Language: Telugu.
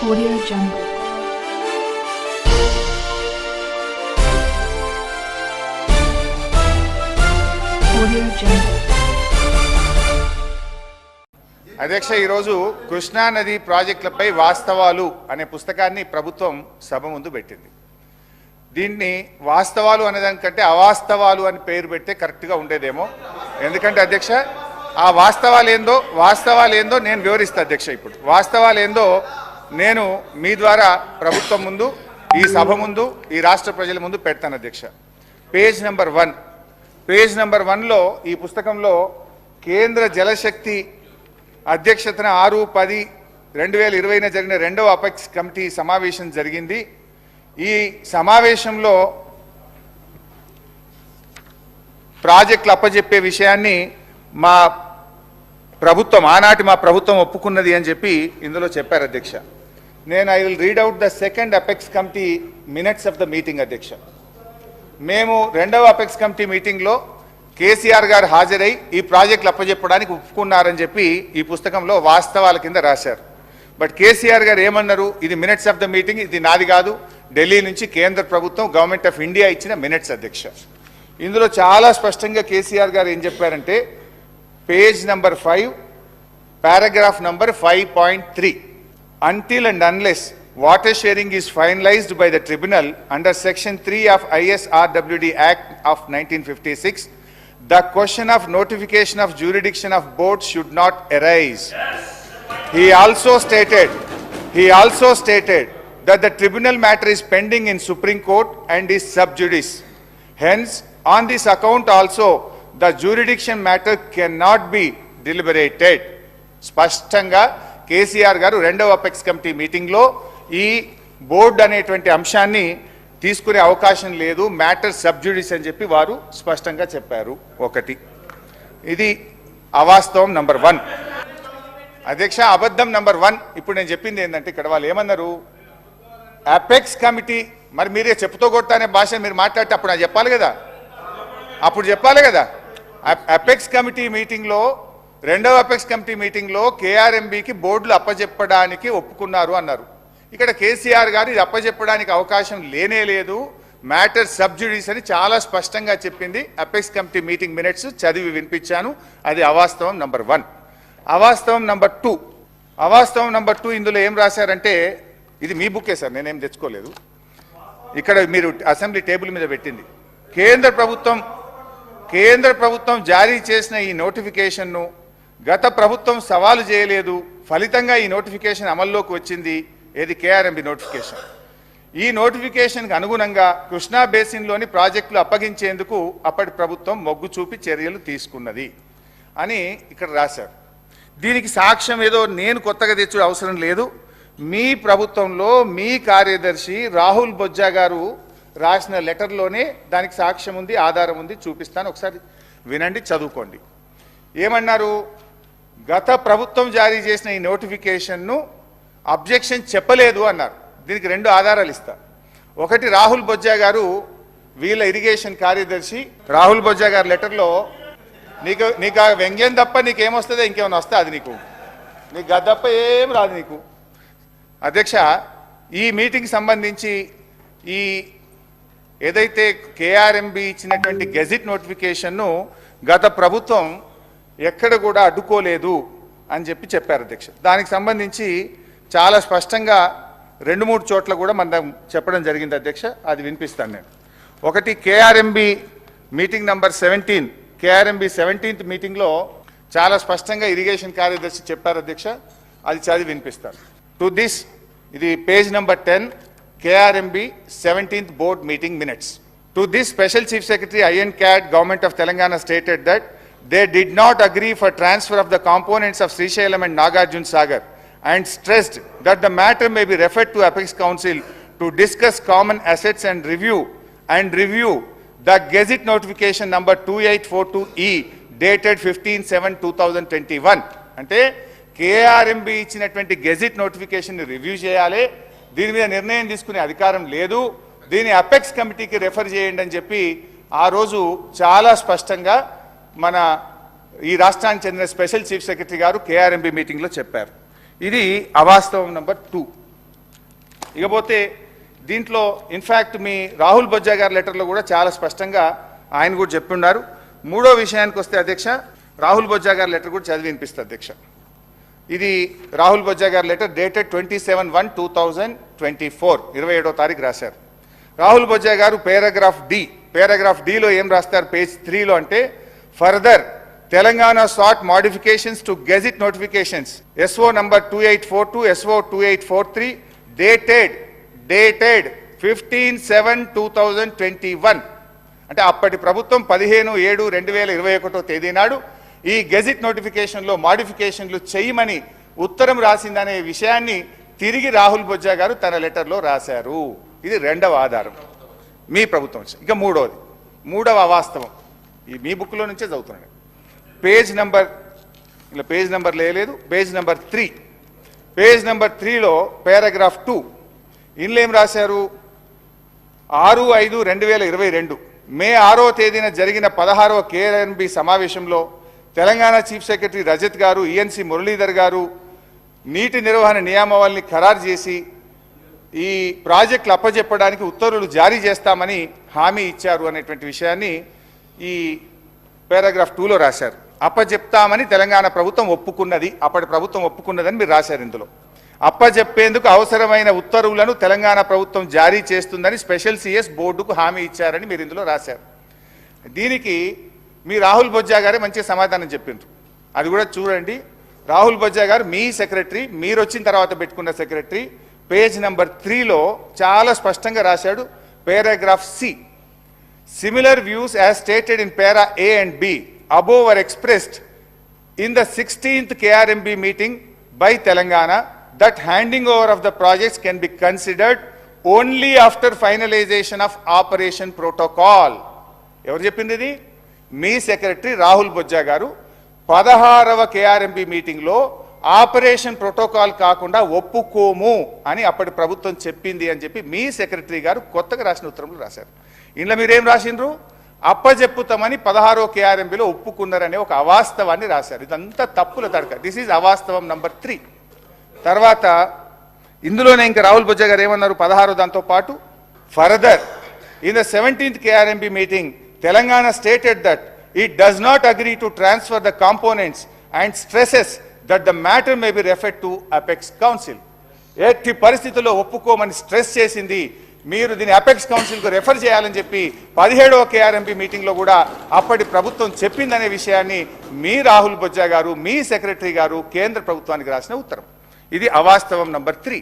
Audio Jungle. Audio Jungle. అధ్యక్ష, ఈరోజు కృష్ణా నది ప్రాజెక్టులపై వాస్తవాలు అనే పుస్తకాన్ని ప్రభుత్వం సభ ముందు పెట్టింది. దీన్ని వాస్తవాలు అనేదానికంటే అవాస్తవాలు అని పేరు పెడితే కరెక్ట్గా ఉండేదేమో. ఎందుకంటే అధ్యక్ష, ఆ వాస్తవాలు ఏందో నేను వివరిస్తా అధ్యక్ష. ఇప్పుడు వాస్తవాలు ఏందో నేను మీ ద్వారా ప్రభుత్వం ముందు, ఈ సభ ముందు, ఈ రాష్ట్ర ప్రజల ముందు పెడతాను అధ్యక్ష. పేజ్ నెంబర్ 1లో ఈ పుస్తకంలో కేంద్ర జలశక్తి అధ్యక్షతన 6/10/2020 జరిగిన 2వ అపెక్స్ కమిటీ సమావేశం జరిగింది. ఈ సమావేశంలో ప్రాజెక్టులు అప్పజెప్పే విషయాన్ని ఆనాటి మా ప్రభుత్వం ఒప్పుకున్నది అని చెప్పి ఇందులో చెప్పారు అధ్యక్ష. I will read out the second apex committee minutes of the meeting అధ్యక్ష. మేము 2వ అపెక్స్ కమిటీ మీటింగ్లో కేసీఆర్ గారు హాజరై ఈ ప్రాజెక్టులు అప్పజెప్పడానికి ఒప్పుకున్నారని చెప్పి ఈ పుస్తకంలో వాస్తవాల కింద రాశారు. బట్ కేసీఆర్ గారు ఏమన్నారు, ఇది మినిట్స్ ఆఫ్ ద మీటింగ్, ఇది నాది కాదు, ఢిల్లీ నుంచి కేంద్ర ప్రభుత్వం గవర్నమెంట్ ఆఫ్ ఇండియా ఇచ్చిన మినిట్స్ అధ్యక్ష. ఇందులో చాలా స్పష్టంగా కేసీఆర్ గారు ఏం చెప్పారంటే, page number 5 paragraph number 5.3, until and unless water sharing is finalized by the tribunal under section 3 of ISRWD Act of 1956, the question of notification of jurisdiction of board should not arise. He also stated that the tribunal matter is pending in Supreme Court and is sub judice. Hence, on this account also, the jurisdiction matter cannot be deliberated. స్పష్టంగా కేసీఆర్ గారు 2వ అపెక్స్ కమిటీ మీటింగ్లో ఈ బోర్డు అనేటువంటి అంశాన్ని తీసుకునే అవకాశం లేదు, మ్యాటర్ సబ్జుడిస్ అని చెప్పి వారు స్పష్టంగా చెప్పారు. ఒకటి, ఇది అవాస్తవం నంబర్ 1 అధ్యక్ష. అబద్ధం నంబర్ 1 ఇప్పుడు నేను చెప్పింది ఏంటంటే, ఇక్కడ వాళ్ళు ఏమన్నారు, అపెక్స్ కమిటీ, మరి మీరే చెప్పుతో కొట్టానే భాష మీరు మాట్లాడితే అప్పుడు నాకు చెప్పాలి కదా, అపెక్స్ కమిటీ మీటింగ్లో 2వ అపెక్స్ కమిటీ మీటింగ్లో కేఆర్ఎంబీకి బోర్డులు అప్పజెప్పడానికి ఒప్పుకున్నారు అన్నారు. ఇక్కడ కేసీఆర్ గారు ఇది అప్పజెప్పడానికి అవకాశం లేనే లేదు, మ్యాటర్ సబ్జుడిస్ అని చాలా స్పష్టంగా చెప్పింది. అపెక్స్ కమిటీ మీటింగ్ మినిట్స్ చదివి వినిపించాను. అది అవాస్తవం నంబర్ 1. అవాస్తవం నంబర్ 2 ఇందులో ఏం రాశారంటే, ఇది మీ బుక్కే సార్, నేనేం తెచ్చుకోలేదు, ఇక్కడ మీరు అసెంబ్లీ టేబుల్ మీద పెట్టింది. కేంద్ర ప్రభుత్వం జారీ చేసిన ఈ నోటిఫికేషన్ను గత ప్రభుత్వం సవాలు చేయలేదు, ఫలితంగా ఈ నోటిఫికేషన్ అమల్లోకి వచ్చింది. ఏది? KRMB notification. ఈ నోటిఫికేషన్కి అనుగుణంగా కృష్ణా బేసిన్లోని ప్రాజెక్టులు అప్పగించేందుకు అప్పటి ప్రభుత్వం మొగ్గు చూపి చర్యలు తీసుకున్నది అని ఇక్కడ రాశారు. దీనికి సాక్ష్యం ఏదో నేను కొత్తగా తెచ్చే అవసరం లేదు. మీ ప్రభుత్వంలో మీ కార్యదర్శి రాహుల్ బొజ్జా గారు రాసిన లెటర్లోనే దానికి సాక్ష్యం ఉంది, ఆధారం ఉంది, చూపిస్తాను, ఒకసారి వినండి, చదువుకోండి. ఏమన్నారు? గత ప్రభుత్వం జారీ చేసిన ఈ నోటిఫికేషన్ను అబ్జెక్షన్ చెప్పలేదు అన్నారు. దీనికి 2 ఆధారాలు ఇస్తా. ఒకటి, రాహుల్ బొజ్జా గారు, వీళ్ళ ఇరిగేషన్ కార్యదర్శి రాహుల్ బొజ్జా గారి లెటర్లో, నీకు ఆ వ్యంగ్యం తప్ప నీకేమొస్తుందో ఇంకేమైనా వస్తే అది నీకు గద్దప్ప ఏం రాదు నీకు. అధ్యక్ష, ఈ మీటింగ్ సంబంధించి ఈ ఏదైతే కేఆర్ఎంబి ఇచ్చినటువంటి గెజిట్ నోటిఫికేషన్ను గత ప్రభుత్వం ఎక్కడ కూడా అడ్డుకోలేదు అని చెప్పారు అధ్యక్ష. దానికి సంబంధించి చాలా స్పష్టంగా 2-3 చోట్ల కూడా మనం చెప్పడం జరిగింది అధ్యక్ష. అది వినిపిస్తాను నేను. ఒకటి, KRMB meeting number 17, KRMB 17th మీటింగ్లో చాలా స్పష్టంగా ఇరిగేషన్ కార్యదర్శి చెప్పారు అధ్యక్ష. అది చదివి వినిపిస్తాను. టు దిస్, ఇది page number 10, KRMB 17th board meeting minutes. To this, Special Chief Secretary IN CAD, Government of Telangana stated that they did not agree for transfer of the components of Srisailam and Nagarjun Sagar and stressed that the matter may be referred to Apex Council to discuss common assets and review the Gazette notification number 2842E dated 15/7/2021. అంటే KRMB ఇచ్చినటువంటి గెజిట్ నోటిఫికేషన్ రివ్యూ చేయాలి, దీని మీద నిర్ణయం తీసుకునే అధికారం లేదు, దీని అపెక్స్ కమిటీకి రెఫర్ చేయండి అని చెప్పి ఆ రోజు చాలా స్పష్టంగా మన ఈ రాష్ట్రానికి చెందిన స్పెషల్ చీఫ్ సెక్రటరీ గారు కేఆర్ఎంబి మీటింగ్లో చెప్పారు. ఇది అవాస్తవం నంబర్ 2. ఇకపోతే దీంట్లో ఇన్ఫ్యాక్ట్ మీ రాహుల్ బొజ్జా గారి లెటర్లో కూడా చాలా స్పష్టంగా ఆయన కూడా చెప్పున్నారు. మూడో విషయానికి వస్తే అధ్యక్ష, రాహుల్ బొజ్జా గారి లెటర్ కూడా చదివి వినిపిస్తుంది అధ్యక్ష. ఇది రాహుల్ బొజ్జా గారి లెటర్ డేటెడ్ 27/1/2024 27వ తారీఖు రాశారు. రాహుల్ బొజ్జా గారు పేరాగ్రాఫ్ డిలో ఏం రాస్తారు పేజ్ 3లో అంటే, further Telangana sought modifications to gazette notifications SO number 2842 SO 2843 dated 15/7/2021 అంటే అప్పటి ప్రభుత్వం 15/7/2021 తేదీ నాడు ఈ గెజిట్ నోటిఫికేషన్లో మాడిఫికేషన్లు చేయమని ఉత్తరం రాసిందనే విషయాన్ని తిరిగి రాహుల్ బొజ్జా గారు తన లెటర్లో రాశారు. ఇది రెండవ ఆధారం మీ ప్రభుత్వం. ఇక మూడవ అవాస్తవం ఈ మీ బుక్లో నుంచే చదువుతున్నాను. పేజ్ నెంబర్ 3 పేజ్ నెంబర్ 3లో పారాగ్రాఫ్ 2 ఇందులో ఏం రాశారు, 6/5/2022 మే 6వ తేదీన జరిగిన 16వ KRNB సమావేశంలో తెలంగాణ చీఫ్ సెక్రటరీ రజత్ గారు, ఈఎన్సీ మురళీధర్ గారు నీటి నిర్వహణ నియామావళిని ఖరారు చేసి ఈ ప్రాజెక్టులు అప్పజెప్పడానికి ఉత్తర్వులు జారీ చేస్తామని హామీ ఇచ్చారు అనేటువంటి విషయాన్ని ఈ పారాగ్రాఫ్ 2లో రాశారు. అప్పజెప్తామని తెలంగాణ ప్రభుత్వం ఒప్పుకున్నది, అప్పటి ప్రభుత్వం ఒప్పుకున్నదని మీరు రాశారు. ఇందులో అప్పజెప్పేందుకు అవసరమైన ఉత్తర్వులను తెలంగాణ ప్రభుత్వం జారీ చేస్తుందని స్పెషల్ సిఎస్ బోర్డుకు హామీ ఇచ్చారని మీరు ఇందులో రాశారు. దీనికి మీ రాహుల్ బొజ్జా గారే మంచి సమాధానం చెప్పిండ్రు. అది కూడా చూడండి. రాహుల్ బొజ్జా గారు మీ సెక్రటరీ, మీరు వచ్చిన తర్వాత పెట్టుకున్న సెక్రటరీ పేజ్ నెంబర్ 3లో చాలా స్పష్టంగా రాశాడు. Paragraph C, similar views as stated in para A and B above were expressed in the 16th KRMB meeting by Telangana that handing over of the projects can be considered only after finalization of operation protocol. ఎవరు చెప్పింది ఇది? మీ సెక్రటరీ రాహుల్ బొజ్జా గారు 16వ KRMB మీటింగ్లో ఆపరేషన్ ప్రోటోకాల్ కాకుండా ఒప్పుకోము అని అప్పటి ప్రభుత్వం చెప్పింది అని చెప్పి మీ సెక్రటరీ గారు కొత్తగా రాసిన ఉత్తరంలో రాశారు. ఇందులో మీరేం రాసిండ్రు? అప్పజెప్పుతామని 16వ KRMBలో ఒప్పుకున్నారనే ఒక అవాస్తవాన్ని రాశారు. ఇదంతా తప్పుల తడక. దిస్ ఈజ్ అవాస్తవం నంబర్ 3. తర్వాత ఇందులోనే ఇంకా రాహుల్ బొజ్జా గారు ఏమన్నారు 16వ దాంతో పాటు, further in the 17th KRMB meeting Telangana stated that it does not agree to transfer the components and stresses that the matter may be referred to apex council. ఎట్టి పరిస్థితుల్లో ఒప్పుకోమని స్ట్రెస్ చేసింది. మీరు దీన్ని అపెక్స్ కౌన్సిల్కు రెఫర్ చేయాలని చెప్పి 17వ KRMB మీటింగ్లో కూడా అప్పటి ప్రభుత్వం చెప్పిందనే విషయాన్ని మీ రాహుల్ బొజ్జా గారు, మీ సెక్రటరీ గారు కేంద్ర ప్రభుత్వానికి రాసిన ఉత్తరం. ఇది అవాస్తవం నంబర్ 3.